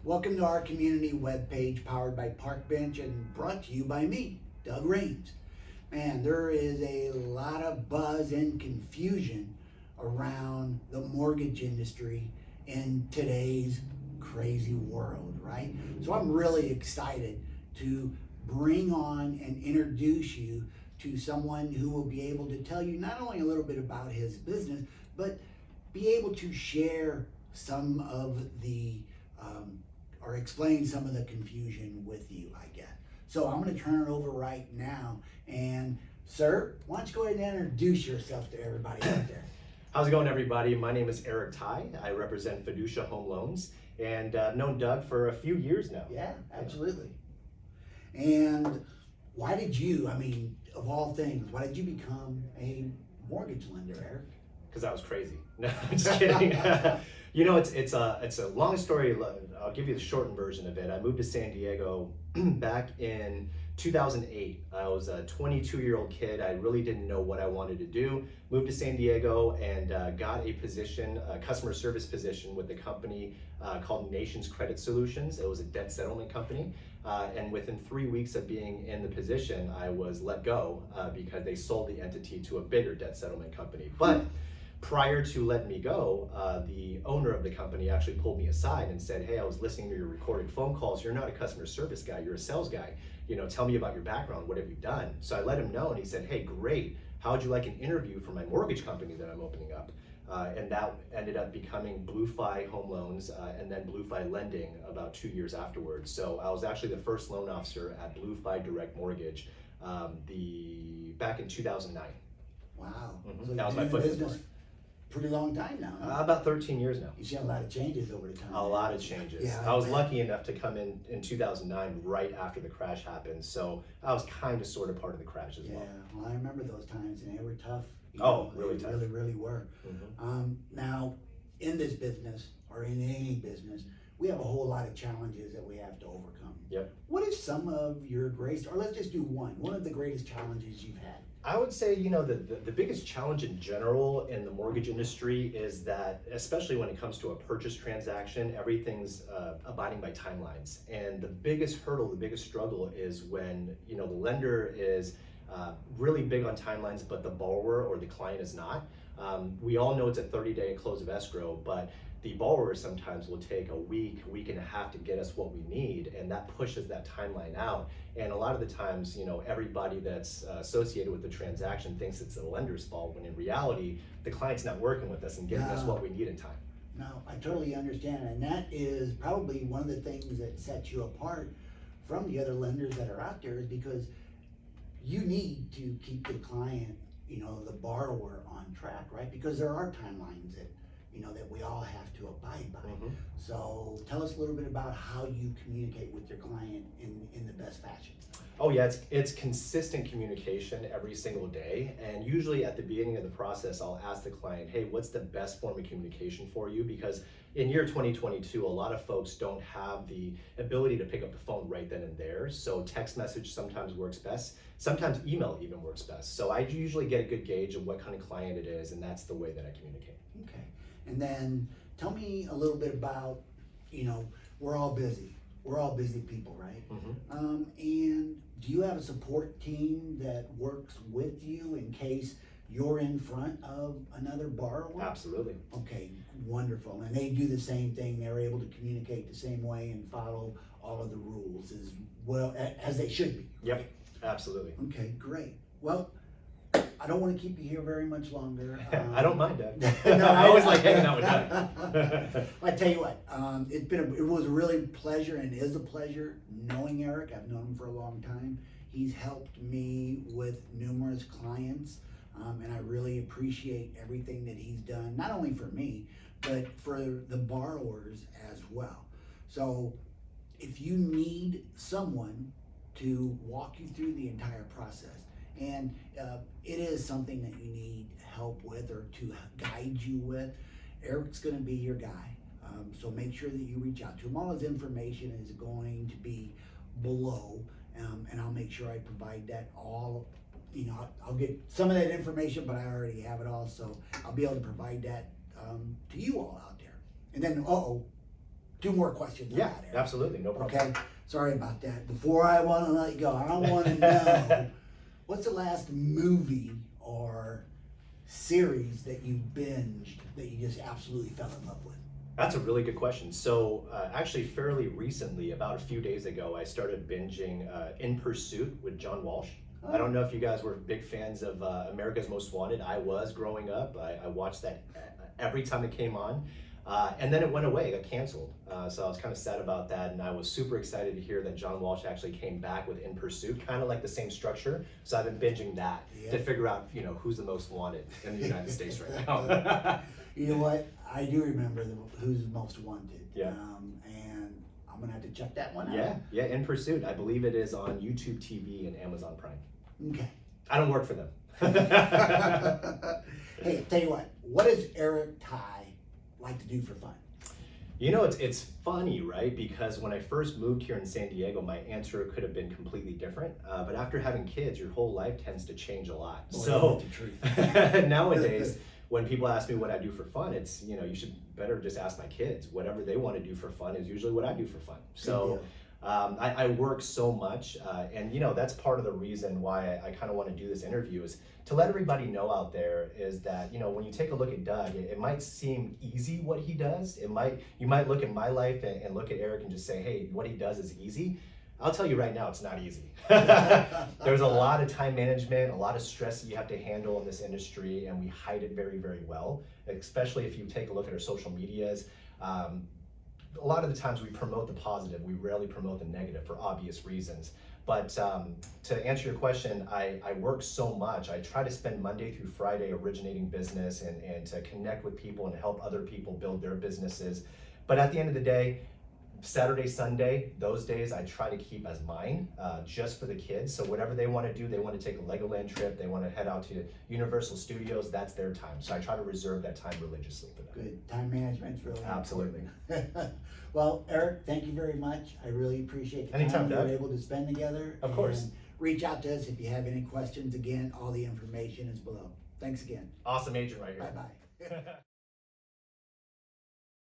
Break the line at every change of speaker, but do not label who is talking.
Welcome to our community webpage powered by Parkbench and brought to you by me, Doug Raines. Man, there is a lot of buzz and confusion around the mortgage industry in today's crazy world, right? So I'm really excited to bring on and introduce you to someone who will be able to tell you not only a little bit about his business, but be able to share some of the or explain some of the confusion with you, I guess. So I'm going to turn it over right now. And sir, why don't you go ahead and introduce yourself to everybody out there?
How's it going, everybody? My name is Eric Ty. I represent Fiducia Home Loans, and I've known Doug for a few years now.
Yeah, absolutely. And why did you, of all things, why did you become a mortgage lender, Eric?
Because I was crazy. No, I'm just kidding. It's a long story. I'll give you the shortened version of it. I moved to San Diego back in 2008. I was a 22-year-old kid. I really didn't know what I wanted to do. Moved to San Diego and got a position, a customer service position with a company called Nations Credit Solutions. It was a debt settlement company. And within 3 weeks of being in the position, I was let go because they sold the entity to a bigger debt settlement company. But prior to letting me go, the owner of the company actually pulled me aside and said, "Hey, I was listening to your recorded phone calls. You're not a customer service guy, you're a sales guy. Tell me about your background. What have you done?" So I let him know, and he said, "Hey, great. How would you like an interview for my mortgage company that I'm opening up?" And that ended up becoming BlueFi Home Loans and then BlueFi Lending about 2 years afterwards. So I was actually the first loan officer at BlueFi Direct Mortgage back in 2009.
Wow.
Mm-hmm.
So
That was
you've
my
been in
foot in the
business pretty long time now. Huh?
About 13 years now.
You've seen a lot of changes over the time.
A lot of changes.
Yeah,
I was
bet.
lucky enough to come in 2009 right after the crash happened, so I was kind of sort of part of the crash as
Yeah,
well.
well, I remember those times, and they were tough.
Really
they
tough.
Really, really were.
Mm-hmm.
Now, in this business, or in any business, we have a whole lot of challenges that we have to overcome.
Yep.
What is some of your greatest, or let's just do one of the greatest challenges you've had?
I would say, the biggest challenge in general in the mortgage industry is that, especially when it comes to a purchase transaction, everything's abiding by timelines. And the biggest hurdle, the biggest struggle is when, the lender is really big on timelines, but the borrower or the client is not. We all know it's a 30-day close of escrow, but the borrower sometimes will take a week and a half to get us what we need, and that pushes that timeline out. And a lot of the times, everybody that's associated with the transaction thinks it's the lender's fault, when in reality, the client's not working with us and getting us what we need in time.
No, I totally understand, and that is probably one of the things that sets you apart from the other lenders that are out there, is because you need to keep the client, the borrower on track, right? Because there are timelines that that we all have to abide by.
Mm-hmm.
So tell us a little bit about how you communicate with your client in the best fashion.
Oh yeah, it's consistent communication every single day, and usually at the beginning of the process, I'll ask the client, "Hey, what's the best form of communication for you?" Because in year 2022, a lot of folks don't have the ability to pick up the phone right then and there, so text message sometimes works best. Sometimes email even works best. So I usually get a good gauge of what kind of client it is, and that's the way that I communicate.
Okay. And then tell me a little bit about, we're all busy. We're all busy people, right?
Mm-hmm.
And do you have a support team that works with you in case you're in front of another borrower?
Absolutely.
Okay, wonderful. And they do the same thing. They're able to communicate the same way and follow all of the rules as well as they should be.
Yep, absolutely.
Okay, great. Well, I don't want to keep you here very much longer.
I don't mind, Doug.
No,
I always like hanging out with Doug.
I tell you what, it was a really pleasure, and is a pleasure knowing Eric. I've known him for a long time. He's helped me with numerous clients, and I really appreciate everything that he's done, not only for me, but for the borrowers as well. So if you need someone to walk you through the entire process, and it is something that you need help with or to guide you with, Eric's going to be your guy. So make sure that you reach out to him. All his information is going to be below, and I'll make sure I provide that all. I'll get some of that information, but I already have it all, so I'll be able to provide that to you all out there. And then, 2 more questions.
Yeah,
on that, Eric.
absolutely, no problem.
Okay, sorry about that. Before I want to let you go, I want to know what's the last movie or series that you binged that you just absolutely fell in love with?
That's a really good question. So actually fairly recently, about a few days ago, I started binging In Pursuit with John Walsh.
Oh.
I don't know if you guys were big fans of America's Most Wanted. I was growing up. I watched that every time it came on. And then it went away, it got canceled. So I was kind of sad about that, and I was super excited to hear that John Walsh actually came back with In Pursuit, kind of like the same structure. So I've been binging that to figure out, who's the most wanted in the United States right now.
You know what? I do remember Who's Most Wanted.
Yeah.
And I'm gonna have to check that one out.
Yeah, In Pursuit. I believe it is on YouTube TV and Amazon Prime.
Okay.
I don't work for them.
Hey, tell you what does Eric Ty like to do for fun?
It's funny, right? Because when I first moved here in San Diego, my answer could have been completely different. But after having kids, your whole life tends to change a lot.
Boy,
So
that's the truth.
nowadays, when people ask me what I do for fun, it's, you should better just ask my kids. Whatever they want to do for fun is usually what I do for fun. So I work so much, and that's part of the reason why I kind of want to do this interview, is to let everybody know out there is that, when you take a look at Doug, it might seem easy what he does. You might look at my life and look at Eric and just say, hey, what he does is easy. I'll tell you right now, it's not easy. There's a lot of time management, a lot of stress that you have to handle in this industry, and we hide it very, very well, especially if you take a look at our social medias. A lot of the times we promote the positive, we rarely promote the negative for obvious reasons. But to answer your question, I work so much. I try to spend Monday through Friday originating business and to connect with people and help other people build their businesses. But at the end of the day, Saturday, Sunday, those days I try to keep as mine, just for the kids. So whatever they want to do, they want to take a Legoland trip, they want to head out to Universal Studios, that's their time. So I try to reserve that time religiously for them.
Good. Time management's really
Absolutely.
important. Well, Eric, thank you very much. I really appreciate the
Anytime,
time we were
Doug.
able to spend together.
Of course.
And reach out to us if you have any questions. Again, all the information is below. Thanks again.
Awesome agent right here.
Bye-bye.